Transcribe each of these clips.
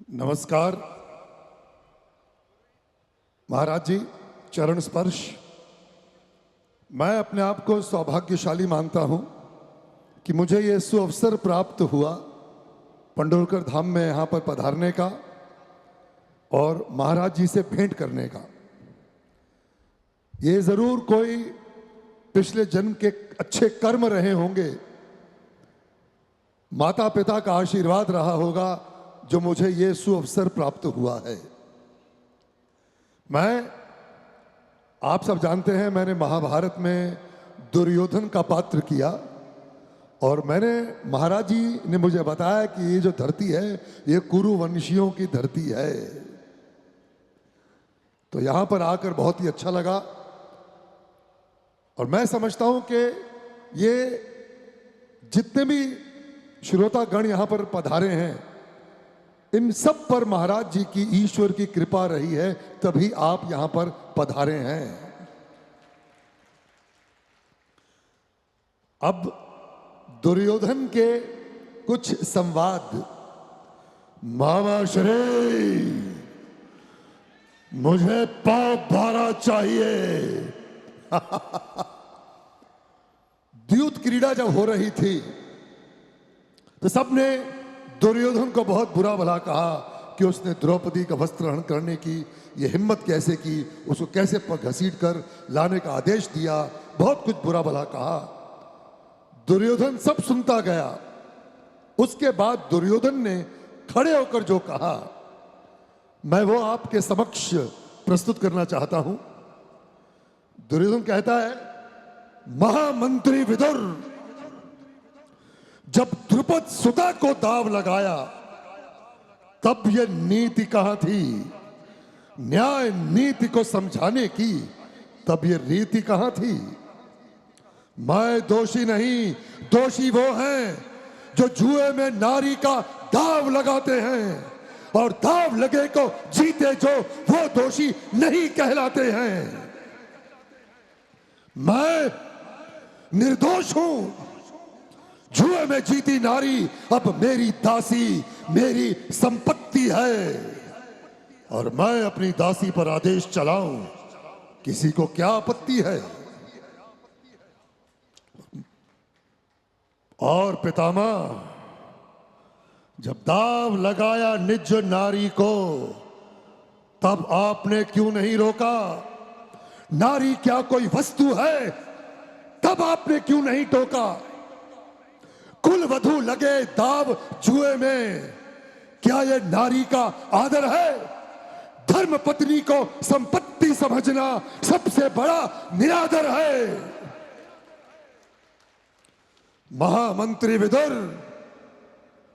नमस्कार महाराज जी, चरण स्पर्श। मैं अपने आप को सौभाग्यशाली मानता हूं कि मुझे ये सुअवसर प्राप्त हुआ पंडोरकर धाम में यहाँ पर पधारने का और महाराज जी से भेंट करने का। ये जरूर कोई पिछले जन्म के अच्छे कर्म रहे होंगे, माता पिता का आशीर्वाद रहा होगा जो मुझे ये सुअवसर प्राप्त हुआ है। आप सब जानते हैं, मैंने महाभारत में दुर्योधन का पात्र किया और महाराज जी ने मुझे बताया कि ये जो धरती है ये कुरु वंशियों की धरती है। तो यहां पर आकर बहुत ही अच्छा लगा और मैं समझता हूं कि ये जितने भी श्रोतागण यहां पर पधारे हैं, इन सब पर महाराज जी की ईश्वर की कृपा रही है, तभी आप यहां पर पधारे हैं। अब दुर्योधन के कुछ संवाद। मामा श्री, मुझे पाव भारा चाहिए। द्यूत क्रीड़ा जब हो रही थी तो सबने दुर्योधन को बहुत बुरा भला कहा कि उसने द्रौपदी का वस्त्र हरण करने की ये हिम्मत कैसे की, उसको कैसे घसीट कर लाने का आदेश दिया, बहुत कुछ बुरा भला कहा। दुर्योधन सब सुनता गया। उसके बाद दुर्योधन ने खड़े होकर जो कहा, मैं वो आपके समक्ष प्रस्तुत करना चाहता हूं। दुर्योधन कहता है, महामंत्री विदुर, जब द्रुपद सुता को दाव लगाया तब ये नीति कहां थी? न्याय नीति को समझाने की तब ये रीति कहां थी? मैं दोषी नहीं, दोषी वो हैं जो जुए में नारी का दाव लगाते हैं और दाव लगे को जीते जो, वो दोषी नहीं कहलाते हैं। मैं निर्दोष हूं। जुए में जीती नारी अब मेरी दासी, मेरी संपत्ति है और मैं अपनी दासी पर आदेश चलाऊं, किसी को क्या आपत्ति है? और पितामह, जब दाव लगाया निज नारी को तब आपने क्यों नहीं रोका? नारी क्या कोई वस्तु है? तब आपने क्यों नहीं टोका? कुल वधू लगे दाव जुए में, क्या ये नारी का आदर है? धर्म पत्नी को संपत्ति समझना सबसे बड़ा निरादर है। महामंत्री विदुर,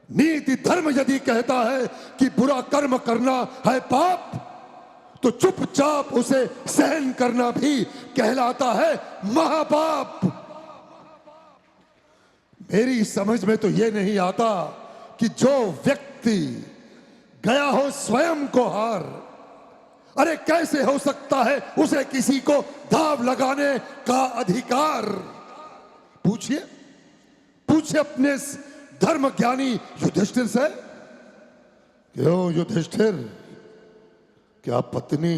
नीति धर्म यदि कहता है कि बुरा कर्म करना है पाप, तो चुपचाप उसे सहन करना भी कहलाता है महापाप। मेरी समझ में तो यह नहीं आता कि जो व्यक्ति गया हो स्वयं को हार, अरे कैसे हो सकता है उसे किसी को दाव लगाने का अधिकार? पूछिए, पूछिए अपने धर्म ज्ञानी युधिष्ठिर से। क्यों युधिष्ठिर, क्या पत्नी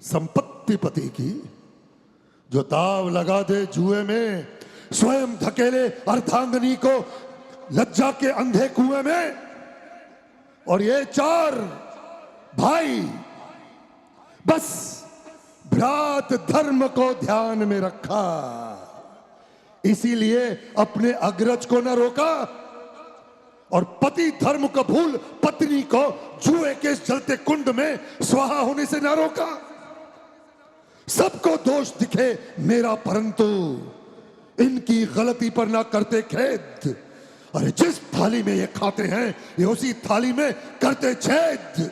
संपत्ति पति की जो दाव लगा दे जुए में, स्वयं धकेले अर्धांगनी को लज्जा के अंधे कुएं में, और ये चार भाई बस भ्रात धर्म को ध्यान में रखा, इसीलिए अपने अग्रज को न रोका और पति धर्म को भूल पत्नी को जुए के जलते कुंड में स्वाहा होने से न रोका। सबको दोष दिखे मेरा, परंतु इनकी गलती पर ना करते खेद। अरे जिस थाली में ये खाते हैं ये उसी थाली में करते छेद।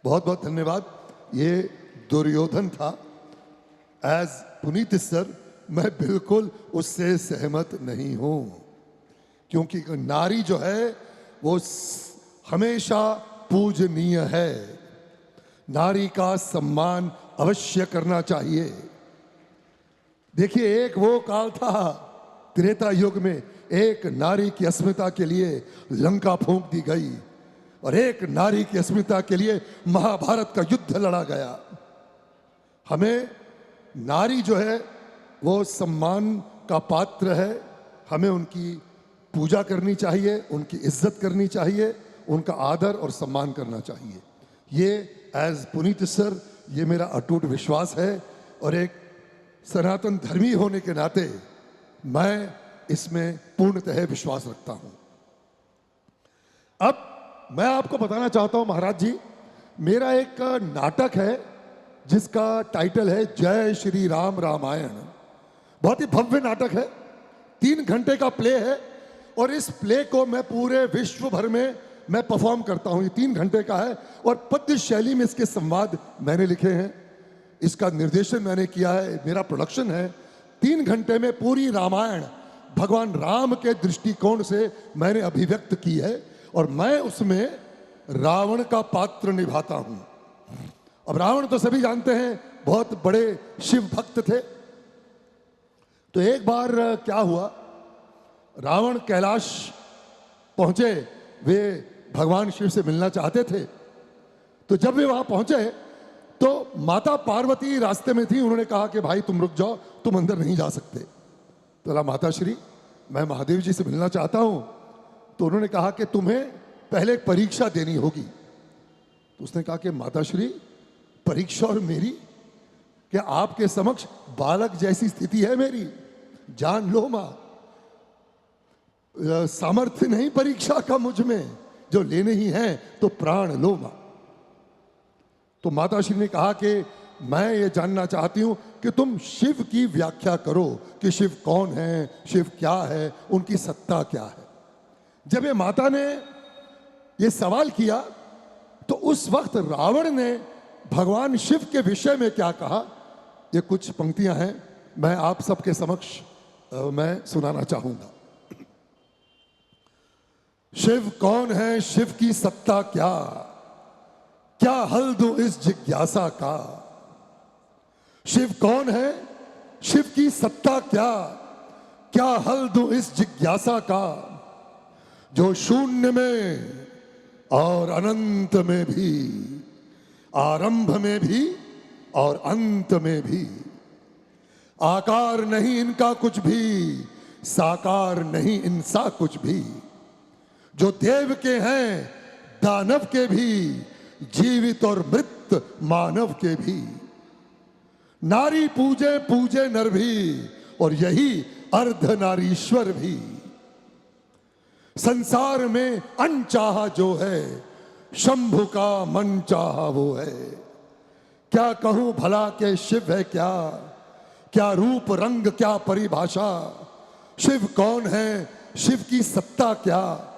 बहुत बहुत धन्यवाद। ये दुर्योधन था। एज पुनीत सर, मैं बिल्कुल उससे सहमत नहीं हूं, क्योंकि नारी जो है वो हमेशा पूजनीय है। नारी का सम्मान अवश्य करना चाहिए। देखिए, एक वो काल था त्रेता युग में, एक नारी की अस्मिता के लिए लंका फूंक दी गई और एक नारी की अस्मिता के लिए महाभारत का युद्ध लड़ा गया। हमें नारी जो है वो सम्मान का पात्र है, हमें उनकी पूजा करनी चाहिए, उनकी इज्जत करनी चाहिए, उनका आदर और सम्मान करना चाहिए। ये एज पुनीत सर ये मेरा अटूट विश्वास है और एक सनातन धर्मी होने के नाते मैं इसमें पूर्णतः विश्वास रखता हूं। अब मैं आपको बताना चाहता हूं महाराज जी, मेरा एक नाटक है जिसका टाइटल है जय श्री राम रामायण। बहुत ही भव्य नाटक है, 3 घंटे का प्ले है और इस प्ले को मैं पूरे विश्व भर में मैं परफॉर्म करता हूं। ये 3 घंटे का है और पद्य शैली में इसके संवाद मैंने लिखे हैं, इसका निर्देशन मैंने किया है, मेरा प्रोडक्शन है। 3 घंटे में पूरी रामायण भगवान राम के दृष्टिकोण से मैंने अभिव्यक्त की है और मैं उसमें रावण का पात्र निभाता हूं। अब रावण तो सभी जानते हैं बहुत बड़े शिव भक्त थे। तो एक बार क्या हुआ, रावण कैलाश पहुंचे, वे भगवान शिव से मिलना चाहते थे। तो जब वे वहां पहुंचे तो माता पार्वती रास्ते में थी। उन्होंने कहा कि भाई तुम रुक जाओ, तुम अंदर नहीं जा सकते। तो बोला माता श्री मैं महादेव जी से मिलना चाहता हूं। तो उन्होंने कहा कि तुम्हें पहले एक परीक्षा देनी होगी। तो उसने कहा कि माता श्री परीक्षा और मेरी, क्या आपके समक्ष बालक जैसी स्थिति है मेरी, जान लो मां, सामर्थ्य नहीं परीक्षा का मुझ में, जो लेने ही है तो प्राण लो मां। तो माता श्री ने कहा कि मैं ये जानना चाहती हूं कि तुम शिव की व्याख्या करो कि शिव कौन है, शिव क्या है, उनकी सत्ता क्या है। जब ये माता ने ये सवाल किया तो उस वक्त रावण ने भगवान शिव के विषय में क्या कहा, ये कुछ पंक्तियां हैं, मैं आप सबके समक्ष मैं सुनाना चाहूंगा। शिव कौन है, शिव की सत्ता क्या, क्या हल दूं इस जिज्ञासा का। शिव कौन है, शिव की सत्ता क्या, क्या हल दूं इस जिज्ञासा का। जो शून्य में और अनंत में भी, आरंभ में भी और अंत में भी, आकार नहीं इनका कुछ भी, साकार नहीं इनसा कुछ भी। जो देव के हैं, दानव के भी, जीवित और मृत मानव के भी। नारी पूजे पूजे नर भी और यही अर्धनारीश्वर भी। संसार में अनचाहा जो है, शंभु का मन चाहा वो है। क्या कहूं भला के शिव है क्या, क्या रूप रंग क्या परिभाषा। शिव कौन है, शिव की सत्ता क्या,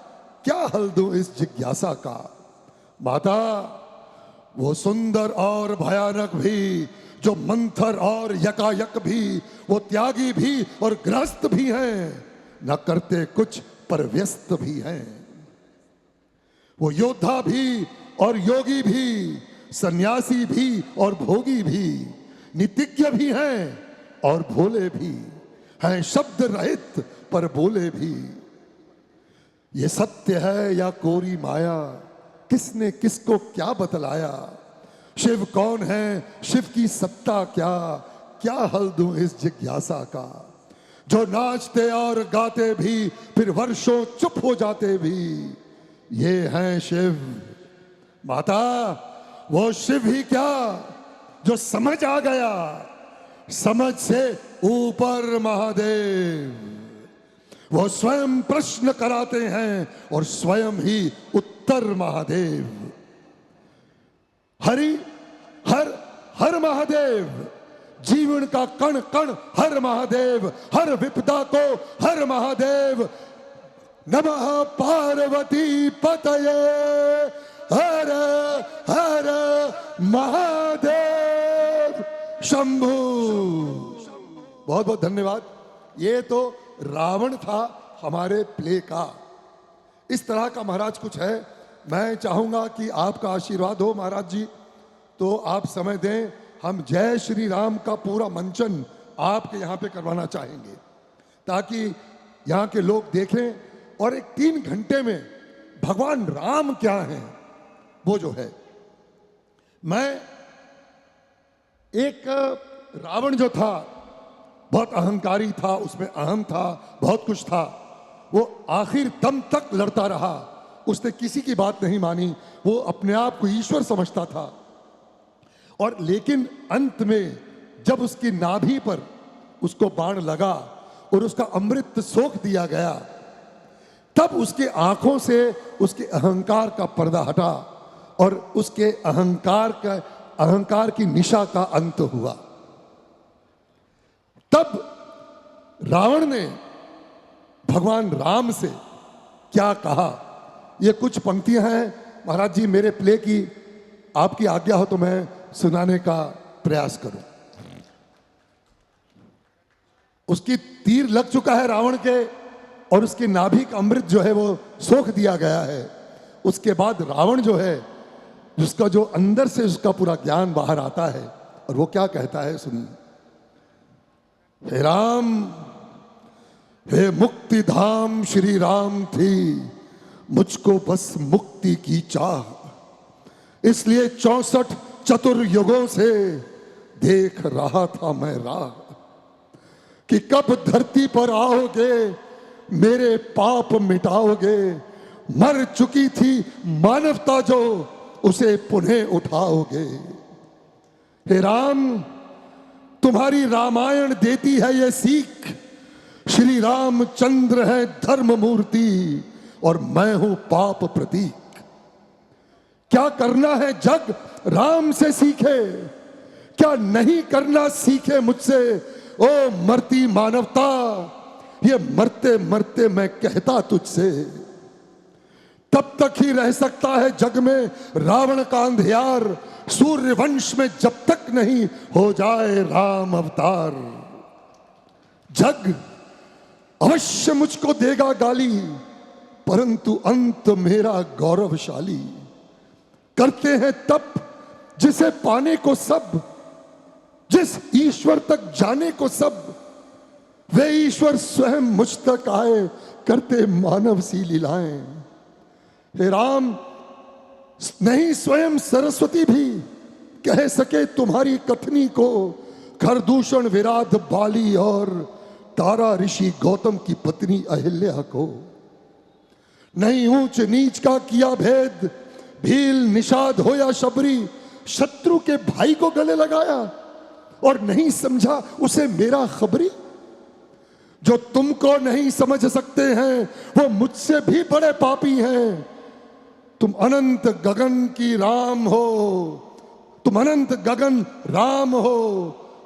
क्या हल दूं इस जिज्ञासा का। माता वो सुंदर और भयानक भी, जो मंथर और यकायक भी, वो त्यागी भी और ग्रस्त भी हैं, न करते कुछ पर व्यस्त भी हैं। वो योद्धा भी और योगी भी, सन्यासी भी और भोगी भी, नीतिज्ञ भी हैं और भोले भी हैं, शब्द रहित पर बोले भी। ये सत्य है या कोरी माया, किसने किसको क्या बतलाया। शिव कौन है, शिव की सत्ता क्या, क्या हल दूं इस जिज्ञासा का। जो नाचते और गाते भी फिर वर्षों चुप हो जाते भी, ये हैं शिव। माता वो शिव ही क्या जो समझ आ गया, समझ से ऊपर महादेव। वो स्वयं प्रश्न कराते हैं और स्वयं ही उत्तर महादेव। हरि हर हर महादेव, जीवन का कण कण हर महादेव, हर विपदा को हर महादेव। नमः पार्वती पतये हर हर महादेव शंभु। बहुत बहुत धन्यवाद। ये तो रावण था हमारे प्ले का। इस तरह का महाराज कुछ है। मैं चाहूंगा कि आपका आशीर्वाद हो महाराज जी, तो आप समय दें। हम जय श्री राम का पूरा मंचन आपके यहाँ पे करवाना चाहेंगे, ताकि यहाँ के लोग देखें और एक 3 घंटे में भगवान राम क्या हैं वो जो है, मैं एक रावण जो था बहुत अहंकारी था, उसमें अहम था, बहुत कुछ था, वो आखिर दम तक लड़ता रहा, उसने किसी की बात नहीं मानी, वो अपने आप को ईश्वर समझता था। और लेकिन अंत में जब उसकी नाभि पर उसको बाण लगा और उसका अमृत सोख दिया गया, तब उसके आंखों से उसके अहंकार का पर्दा हटा और उसके अहंकार की निशा का अंत हुआ। तब रावण ने भगवान राम से क्या कहा, ये कुछ पंक्तियां हैं महाराज जी मेरे प्ले की, आपकी आज्ञा हो तो मैं सुनाने का प्रयास करूं। उसकी तीर लग चुका है रावण के और उसकी नाभि का अमृत जो है वो सोख दिया गया है। उसके बाद रावण जो है, जिसका जो अंदर से उसका पूरा ज्ञान बाहर आता है, और वो क्या कहता है सुनिए। हे राम, हे मुक्ति धाम श्री राम थी, मुझको बस मुक्ति की चाह, इसलिए 64 चतुर्युगों से देख रहा था मैं राह, कि कब धरती पर आओगे मेरे पाप मिटाओगे, मर चुकी थी मानवता जो उसे पुनः उठाओगे। हे राम, तुम्हारी रामायण देती है ये सीख, श्री रामचंद्र है धर्म मूर्ति और मैं हूं पाप प्रतीक। क्या करना है जग राम से सीखे, क्या नहीं करना सीखे मुझसे, ओ मरती मानवता, ये मरते मरते मैं कहता तुझसे। तब तक ही रह सकता है जग में रावण का अंधियार, सूर्य वंश में जब तक नहीं हो जाए राम अवतार। जग अवश्य मुझको देगा गाली, परंतु अंत मेरा गौरवशाली। करते हैं तप जिसे पाने को सब, जिस ईश्वर तक जाने को सब, वे ईश्वर स्वयं मुझ तक आए, करते मानव सी लीलाएं। हे राम, नहीं स्वयं सरस्वती भी कह सके तुम्हारी कथनी को, खरदूषण विराट बाली और तारा ऋषि गौतम की पत्नी अहिल्या को। नहीं ऊंच नीच का किया भेद, भील निषाद हो या शबरी, शत्रु के भाई को गले लगाया और नहीं समझा उसे मेरा खबरी। जो तुमको नहीं समझ सकते हैं वो मुझसे भी बड़े पापी हैं। तुम अनंत गगन की राम हो, तुम अनंत गगन राम हो,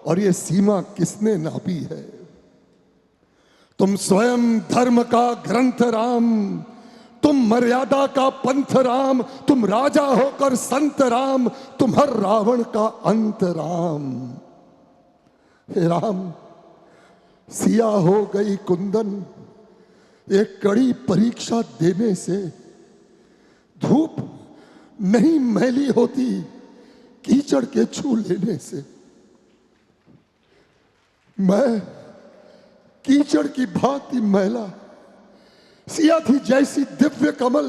और ये सीमा किसने नापी है। तुम स्वयं धर्म का ग्रंथ राम, तुम मर्यादा का पंथ राम, तुम राजा होकर संत राम, तुम हर रावण का अंत राम। हे राम, सिया हो गई कुंदन एक कड़ी परीक्षा देने से, धूप नहीं मैली होती कीचड़ के छू लेने से। मैं कीचड़ की भांति मैला, सिया थी जैसी दिव्य कमल,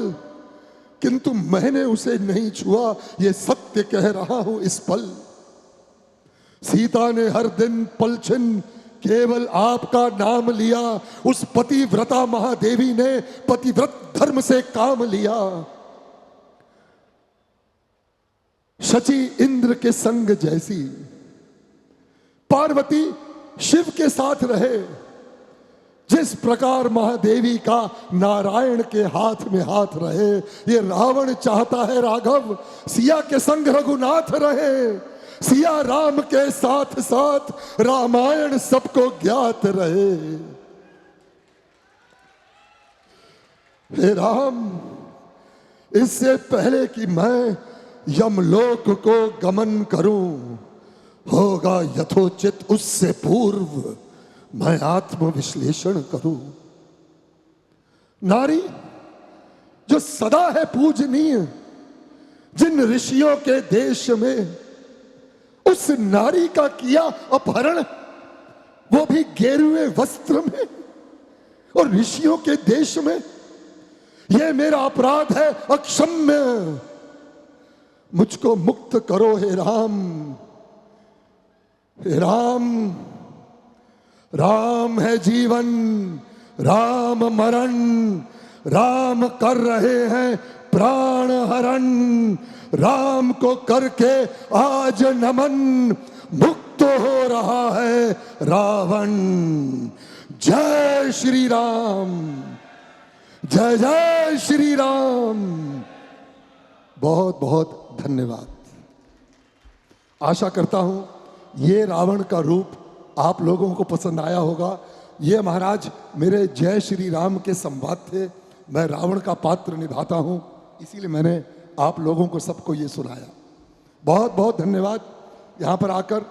किंतु मैंने उसे नहीं छुआ, ये सत्य कह रहा हूं इस पल। सीता ने हर दिन पलछिन केवल आपका नाम लिया, उस पतिव्रता महादेवी ने पतिव्रत धर्म से काम लिया। शची इंद्र के संग जैसी, पार्वती शिव के साथ रहे, जिस प्रकार महादेवी का नारायण के हाथ में हाथ रहे, ये रावण चाहता है राघव सिया के संग रघुनाथ रहे, सिया राम के साथ साथ रामायण सबको ज्ञात रहे। हे राम, इससे पहले कि मैं यमलोक को गमन करूं, होगा यथोचित उससे पूर्व मैं आत्म विश्लेषण करूं। नारी जो सदा है पूजनीय जिन ऋषियों के देश में, उस नारी का किया अपहरण, वो भी गेरुए वस्त्र में और ऋषियों के देश में। ये मेरा अपराध है अक्षम्य, मुझको मुक्त करो हे राम। हे राम, राम है जीवन, राम मरण, राम कर रहे हैं प्राण हरण। राम को करके आज नमन, मुक्त हो रहा है रावण। जय श्री राम, जय जय श्री राम। बहुत बहुत धन्यवाद। आशा करता हूं ये रावण का रूप आप लोगों को पसंद आया होगा। ये महाराज मेरे जय श्री राम के संवाद थे। मैं रावण का पात्र निभाता हूं, इसीलिए मैंने आप लोगों को सबको ये सुनाया। बहुत बहुत धन्यवाद। यहाँ पर आकर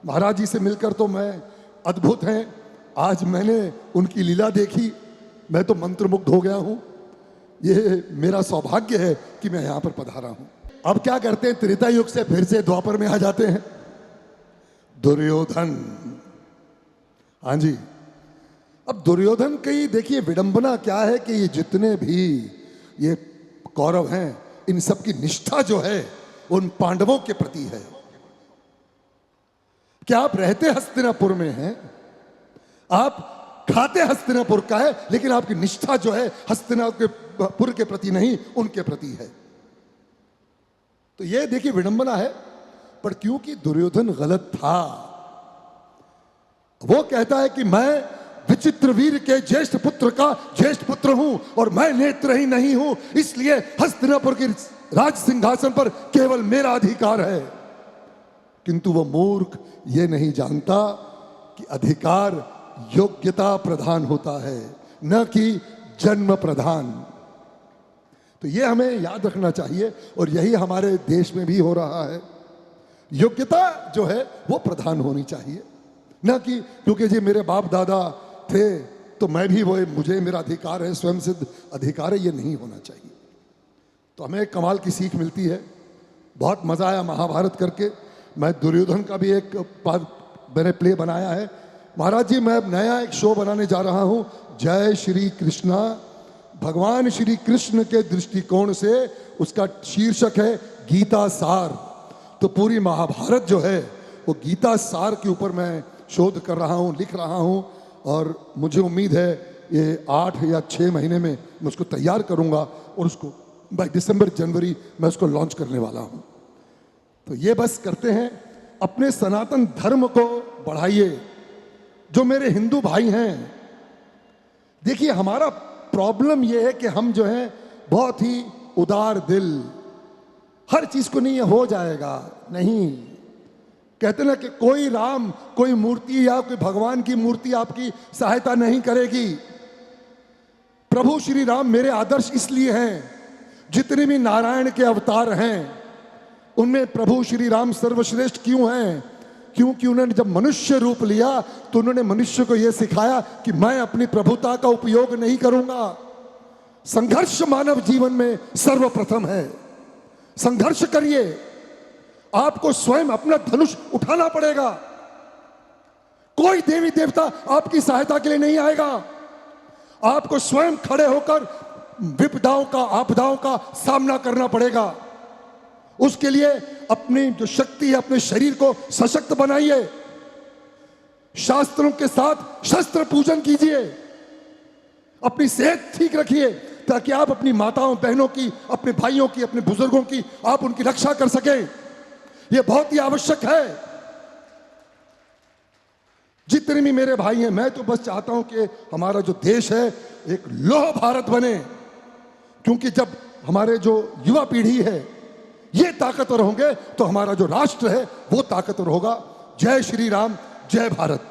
महाराज जी से मिलकर तो मैं अद्भुत हैं। आज मैंने उनकी लीला देखी, मैं तो मंत्रमुग्ध हो गया हूँ। ये मेरा सौभाग्य है कि मैं यहाँ पर पधारा हूँ। अब क्या करते हैं, त्रेता युग से फिर से द्वापर में आ जाते हैं। दुर्योधन, हाँ जी। अब दुर्योधन की देखिए विडंबना क्या है कि ये जितने भी ये कौरव हैं, इन सब की निष्ठा जो है उन पांडवों के प्रति है। क्या आप रहते हस्तिनापुर में हैं, आप खाते हस्तिनापुर का है, लेकिन आपकी निष्ठा जो है हस्तिनापुर के प्रति नहीं, उनके प्रति है। तो ये देखिए विडंबना है। पर क्योंकि दुर्योधन गलत था, वो कहता है कि मैं विचित्रवीर के ज्येष्ठ पुत्र का ज्येष्ठ पुत्र हूं और मैं नेत्रहीन नहीं हूं, इसलिए हस्तिनापुर के राज सिंहासन पर केवल मेरा अधिकार है। किंतु वो मूर्ख ये नहीं जानता कि अधिकार योग्यता प्रधान होता है, न कि जन्म प्रधान। तो ये हमें याद रखना चाहिए और यही हमारे देश में भी हो रहा है। योग्यता जो है वो प्रधान होनी चाहिए, न कि क्योंकि जी मेरे बाप दादा थे तो मैं भी वो, मुझे मेरा अधिकार है, स्वयं सिद्ध अधिकार है, ये नहीं होना चाहिए। तो हमें कमाल की सीख मिलती है। बहुत मजा आया महाभारत करके। मैं दुर्योधन का भी एक मैंने प्ले बनाया है। महाराज जी मैं नया एक शो बनाने जा रहा हूं, जय श्री कृष्णा। भगवान श्री कृष्ण के दृष्टिकोण से उसका शीर्षक है गीता सार। तो पूरी महाभारत जो है वो गीता सार के ऊपर मैं शोध कर रहा हूं, लिख रहा हूं, और मुझे उम्मीद है ये 8 या 6 महीने में मैं उसको तैयार करूंगा और उसको बाय दिसंबर जनवरी मैं उसको लॉन्च करने वाला हूं। तो ये बस करते हैं, अपने सनातन धर्म को बढ़ाइए। जो मेरे हिंदू भाई हैं, देखिए हमारा प्रॉब्लम ये है कि हम जो है बहुत ही उदार दिल, हर चीज को नहीं हो जाएगा, नहीं। कहते ना कि कोई राम, कोई मूर्ति या कोई भगवान की मूर्ति आपकी सहायता नहीं करेगी। प्रभु श्री राम मेरे आदर्श इसलिए हैं, जितने भी नारायण के अवतार हैं उनमें प्रभु श्री राम सर्वश्रेष्ठ क्यों हैं? क्योंकि उन्होंने जब मनुष्य रूप लिया तो उन्होंने मनुष्य को यह सिखाया कि मैं अपनी प्रभुता का उपयोग नहीं करूंगा। संघर्ष मानव जीवन में सर्वप्रथम है। संघर्ष करिए, आपको स्वयं अपना धनुष उठाना पड़ेगा। कोई देवी देवता आपकी सहायता के लिए नहीं आएगा। आपको स्वयं खड़े होकर विपदाओं का, आपदाओं का सामना करना पड़ेगा। उसके लिए अपनी जो शक्ति है, अपने शरीर को सशक्त बनाइए। शास्त्रों के साथ शस्त्र पूजन कीजिए। अपनी सेहत ठीक रखिए ताकि आप अपनी माताओं, बहनों की, अपने भाइयों की, अपने बुजुर्गों की आप उनकी रक्षा कर सकें। यह बहुत ही आवश्यक है। जितने भी मेरे भाई हैं, मैं तो बस चाहता हूं कि हमारा जो देश है एक लौह भारत बने, क्योंकि जब हमारे जो युवा पीढ़ी है ये ताकतवर होंगे तो हमारा जो राष्ट्र है वो ताकतवर होगा। जय श्री राम, जय भारत।